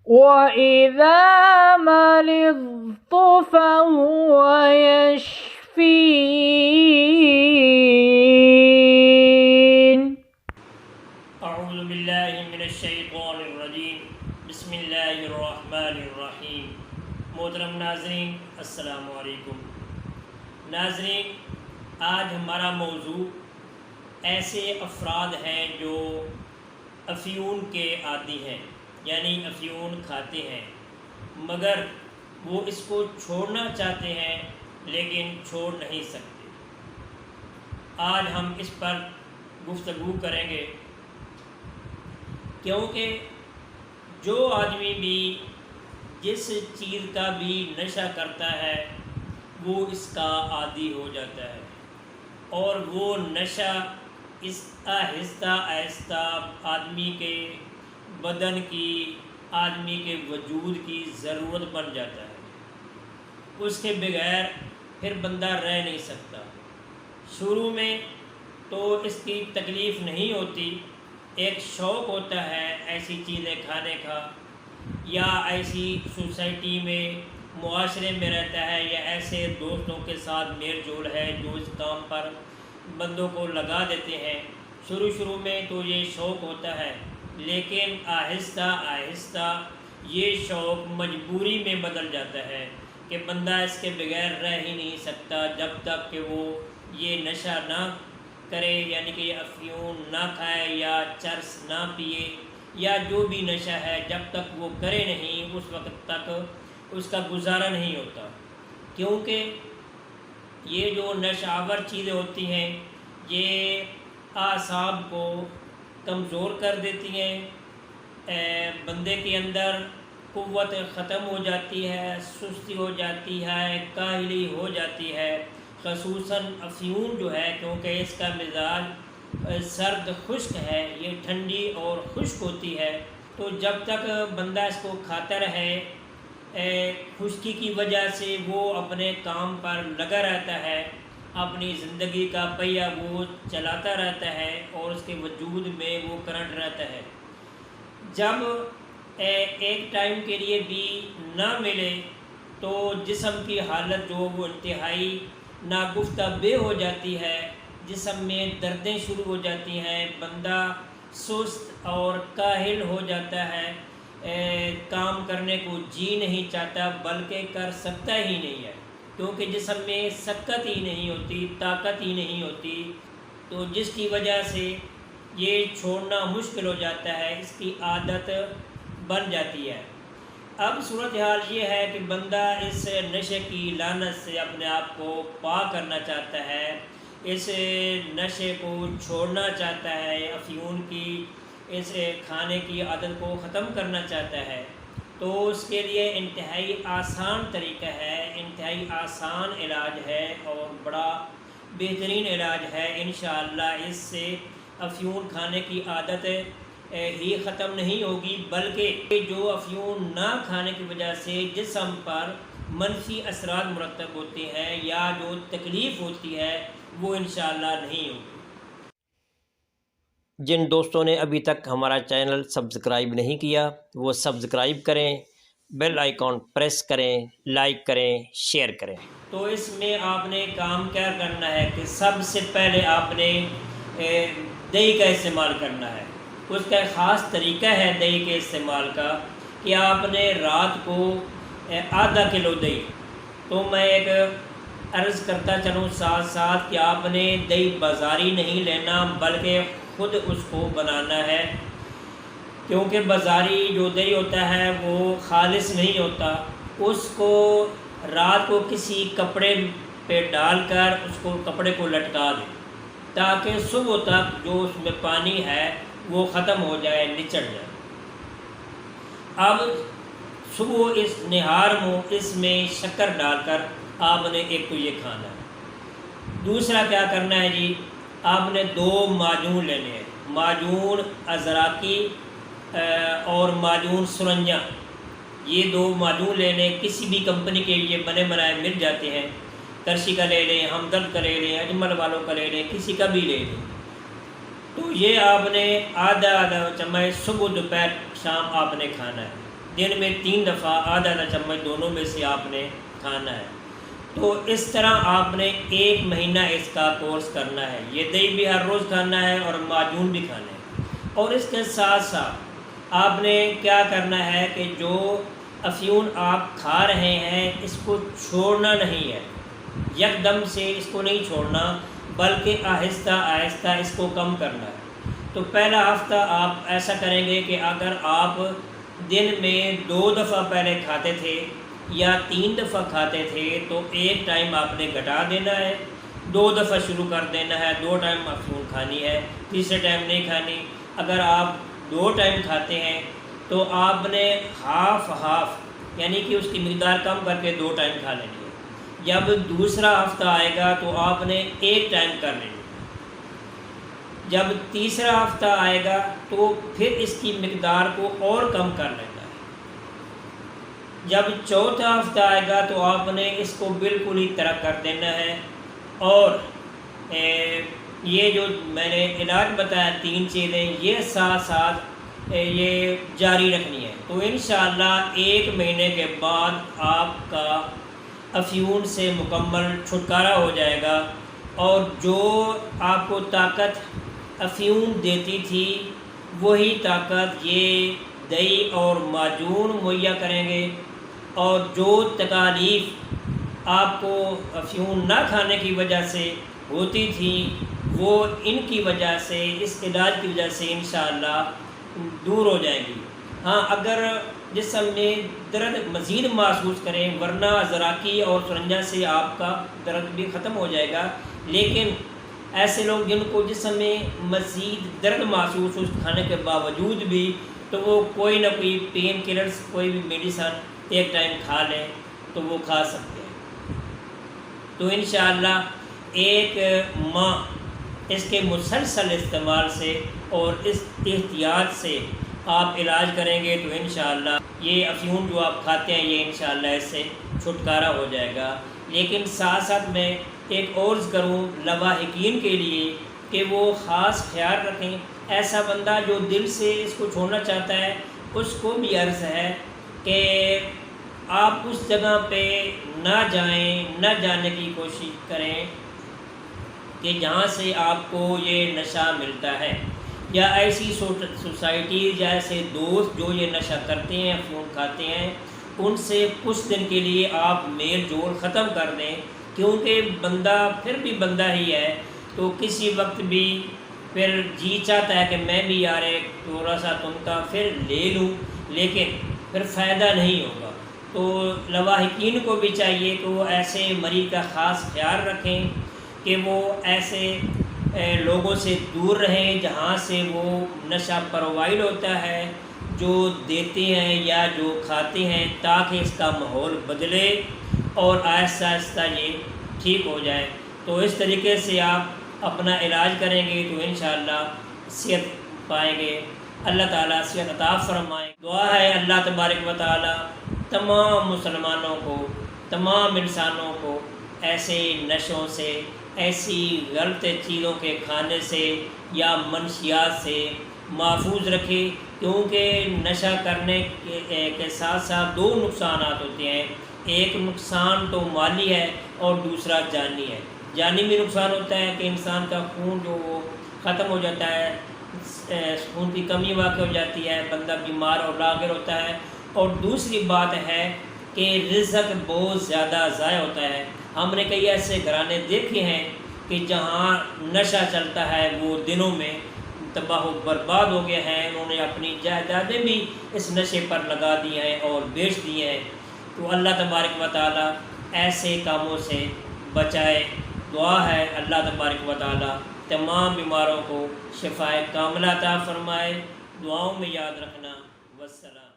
وَإِذَا مَرِضْتُ فَهُوَ يَشْفِينِ۔ اعوذ باللہ من الشیطان الرجیم، بسم اللہ الرحمن الرحیم۔ محترم ناظرین، السلام علیکم۔ ناظرین، آج ہمارا موضوع ایسے افراد ہیں جو افیون کے عادی ہیں، یعنی افیون کھاتے ہیں مگر وہ اس کو چھوڑنا چاہتے ہیں لیکن چھوڑ نہیں سکتے۔ آج ہم اس پر گفتگو کریں گے، کیونکہ جو آدمی بھی جس چیز کا بھی نشہ کرتا ہے وہ اس کا عادی ہو جاتا ہے، اور وہ نشہ اس آہستہ آہستہ آدمی کے بدن کی، آدمی کے وجود کی ضرورت بن جاتا ہے۔ اس کے بغیر پھر بندہ رہ نہیں سکتا۔ شروع میں تو اس کی تکلیف نہیں ہوتی، ایک شوق ہوتا ہے ایسی چیزیں کھانے کا، یا ایسی سوسائٹی میں، معاشرے میں رہتا ہے، یا ایسے دوستوں کے ساتھ میل جول ہے جو اس کام پر بندوں کو لگا دیتے ہیں۔ شروع میں تو یہ شوق ہوتا ہے، لیکن آہستہ آہستہ یہ شوق مجبوری میں بدل جاتا ہے کہ بندہ اس کے بغیر رہ ہی نہیں سکتا جب تک کہ وہ یہ نشہ نہ کرے، یعنی کہ یہ افیون نہ کھائے یا چرس نہ پیے، یا جو بھی نشہ ہے جب تک وہ کرے نہیں اس وقت تک اس کا گزارا نہیں ہوتا۔ کیونکہ یہ جو نشہ آور چیزیں ہوتی ہیں یہ اعصاب کو کمزور کر دیتی ہیں، بندے کے اندر قوت ختم ہو جاتی ہے، سستی ہو جاتی ہے، کاہلی ہو جاتی ہے۔ خصوصاً افیون جو ہے، کیونکہ اس کا مزاج سرد خشک ہے، یہ ٹھنڈی اور خشک ہوتی ہے، تو جب تک بندہ اس کو کھاتا رہے خشکی کی وجہ سے وہ اپنے کام پر لگا رہتا ہے، اپنی زندگی کا پہیہ وہ چلاتا رہتا ہے اور اس کے وجود میں وہ کرنٹ رہتا ہے۔ جب ایک ٹائم کے لیے بھی نہ ملے تو جسم کی حالت جو وہ انتہائی ناگفتہ بے ہو جاتی ہے، جسم میں دردیں شروع ہو جاتی ہیں، بندہ سست اور کاہل ہو جاتا ہے، کام کرنے کو جی نہیں چاہتا بلکہ کر سکتا ہی نہیں ہے، کیونکہ جسم میں سکت ہی نہیں ہوتی، طاقت ہی نہیں ہوتی، تو جس کی وجہ سے یہ چھوڑنا مشکل ہو جاتا ہے، اس کی عادت بن جاتی ہے۔ اب صورتحال یہ ہے کہ بندہ اس نشے کی لعنت سے اپنے آپ کو پاک کرنا چاہتا ہے، اس نشے کو چھوڑنا چاہتا ہے، افیون کی اس کھانے کی عادت کو ختم کرنا چاہتا ہے، تو اس کے لیے انتہائی آسان طریقہ ہے، انتہائی آسان علاج ہے اور بڑا بہترین علاج ہے۔ انشاءاللہ اس سے افیون کھانے کی عادت ہی ختم نہیں ہوگی، بلکہ جو افیون نہ کھانے کی وجہ سے جسم پر منفی اثرات مرتب ہوتے ہیں یا جو تکلیف ہوتی ہے وہ انشاءاللہ نہیں ہوگی۔ جن دوستوں نے ابھی تک ہمارا چینل سبسکرائب نہیں کیا وہ سبسکرائب کریں، بیل آئیکن پریس کریں، لائک کریں، شیئر کریں۔ تو اس میں آپ نے کام کیا کرنا ہے کہ سب سے پہلے آپ نے دہی کا استعمال کرنا ہے۔ اس کا خاص طریقہ ہے دہی کے استعمال کا کہ آپ نے رات کو آدھا کلو دہی، تو میں ایک عرض کرتا چلوں ساتھ ساتھ کہ آپ نے دہی بازاری نہیں لینا بلکہ خود اس کو بنانا ہے، کیونکہ بازاری جو دہی ہوتا ہے وہ خالص نہیں ہوتا۔ اس کو رات کو کسی کپڑے پہ ڈال کر اس کو کپڑے کو لٹکا دیں تاکہ صبح تک جو اس میں پانی ہے وہ ختم ہو جائے، نچڑ جائے۔ اب صبح اس نہار اس میں شکر ڈال کر آپ نے ایک تو یہ کھانا ہے۔ دوسرا کیا کرنا ہے جی، آپ نے 2 معجون لینے ہیں، معجون ازراکی اور معجون سرنجا، یہ 2 معجون لینے، کسی بھی کمپنی کے یہ بنے بنائے مل جاتے ہیں، کرشی کا لے لیں، ہمدرد کا لے لیں، اجمل والوں کا لے لیں، کسی کا بھی لے لیں۔ تو یہ آپ نے آدھا چمچ صبح دوپہر شام آپ نے کھانا ہے۔ دن میں 3 دفعہ آدھا آدھا چمچ دونوں میں سے آپ نے کھانا ہے۔ تو اس طرح آپ نے 1 مہینہ اس کا کورس کرنا ہے۔ یہ دہی بھی ہر روز کھانا ہے اور معجون بھی کھانا ہے، اور اس کے ساتھ ساتھ آپ نے کیا کرنا ہے کہ جو افیون آپ کھا رہے ہیں اس کو چھوڑنا نہیں ہے، یک دم سے اس کو نہیں چھوڑنا، بلکہ آہستہ آہستہ اس کو کم کرنا ہے۔ تو پہلا ہفتہ آپ ایسا کریں گے کہ اگر آپ دن میں 2 دفعہ پہلے کھاتے تھے یا 3 دفعہ کھاتے تھے تو ایک ٹائم آپ نے گھٹا دینا ہے، 2 دفعہ شروع کر دینا ہے، 2 ٹائم افیون کھانی ہے، تیسرے ٹائم نہیں کھانی۔ اگر آپ 2 ٹائم کھاتے ہیں تو آپ نے ہاف یعنی کہ اس کی مقدار کم کر کے 2 ٹائم کھا لینی ہے۔ جب دوسرا ہفتہ آئے گا تو آپ نے 1 ٹائم کر لینی ہے۔ جب تیسرا ہفتہ آئے گا تو پھر اس کی مقدار کو اور کم کر لینا ہے۔ جب چوتھا ہفتہ آئے گا تو آپ نے اس کو بالکل ہی ترک کر دینا ہے، اور یہ جو میں نے علاج بتایا 3 چیزیں، یہ ساتھ ساتھ یہ جاری رکھنی ہے۔ تو انشاءاللہ 1 مہینے کے بعد آپ کا افیون سے مکمل چھٹکارا ہو جائے گا، اور جو آپ کو طاقت افیون دیتی تھی وہی طاقت یہ دہی اور معجون مہیا کریں گے، اور جو تکالیف آپ کو افیون نہ کھانے کی وجہ سے ہوتی تھی وہ ان کی وجہ سے، اس علاج کی وجہ سے انشاءاللہ دور ہو جائے گی۔ ہاں، اگر جسم میں درد مزید محسوس کریں، ورنہ زراکی اور سرنجہ سے آپ کا درد بھی ختم ہو جائے گا، لیکن ایسے لوگ جن کو جسم میں مزید درد محسوس ہو کھانے کے باوجود بھی، تو وہ کوئی نہ کوئی پین کلرز، کوئی بھی میڈیسن 1 ٹائم کھا لیں تو وہ کھا سکتے ہیں۔ تو انشاءاللہ 1 ماہ اس کے مسلسل استعمال سے اور اس احتیاط سے آپ علاج کریں گے تو انشاءاللہ یہ افیون جو آپ کھاتے ہیں یہ انشاءاللہ اس سے چھٹکارا ہو جائے گا۔ لیکن ساتھ ساتھ میں ایک اور عرض کروں لاواحقین کے لیے کہ وہ خاص خیال رکھیں۔ ایسا بندہ جو دل سے اس کو چھوڑنا چاہتا ہے اس کو بھی عرض ہے کہ آپ اس جگہ پہ نہ جائیں، نہ جانے کی کوشش کریں کہ جہاں سے آپ کو یہ نشہ ملتا ہے، یا ایسی سوسائٹیز یا ایسے دوست جو یہ نشہ کرتے ہیں، افیون کھاتے ہیں، ان سے کچھ دن کے لیے آپ میل جول ختم کر دیں، کیونکہ بندہ پھر بھی بندہ ہی ہے، تو کسی وقت بھی پھر جی چاہتا ہے کہ میں بھی یار تھوڑا سا تم کا پھر لے لوں، لیکن پھر فائدہ نہیں ہوگا۔ تو لاواحقین کو بھی چاہیے کہ وہ ایسے مریض کا خاص خیال رکھیں کہ وہ ایسے لوگوں سے دور رہیں جہاں سے وہ نشہ پرووائڈ ہوتا ہے، جو دیتے ہیں یا جو کھاتے ہیں، تاکہ اس کا ماحول بدلے اور آہستہ آہستہ یہ ٹھیک ہو جائے۔ تو اس طریقے سے آپ اپنا علاج کریں گے تو انشاءاللہ صحت پائیں گے۔ اللہ تعالیٰ صحت عطا فرمائے۔ دعا ہے اللہ تبارک و تعالیٰ تمام مسلمانوں کو، تمام انسانوں کو ایسے نشوں سے، ایسی غلط چیزوں کے کھانے سے یا منشیات سے محفوظ رکھے، کیونکہ نشہ کرنے کے ساتھ ساتھ 2 نقصانات ہوتے ہیں۔ ایک نقصان تو مالی ہے اور دوسرا جانی ہے۔ جانی بھی نقصان ہوتا ہے کہ انسان کا خون جو وہ ختم ہو جاتا ہے، خون کی کمی واقع ہو جاتی ہے، بندہ بیمار اور لاغر ہوتا ہے، اور دوسری بات ہے کہ رزق بہت زیادہ ضائع ہوتا ہے۔ ہم نے کئی ایسے گھرانے دیکھے ہیں کہ جہاں نشہ چلتا ہے وہ دنوں میں تباہ و برباد ہو گئے ہیں، انہوں نے اپنی جائیدادیں بھی اس نشے پر لگا دی ہیں اور بیچ دی ہیں۔ تو اللہ تبارک و تعالیٰ ایسے کاموں سے بچائے۔ دعا ہے اللہ تبارک و تعالیٰ تمام بیماروں کو شفائے کاملہ عطا فرمائے۔ دعاؤں میں یاد رکھنا۔ والسلام۔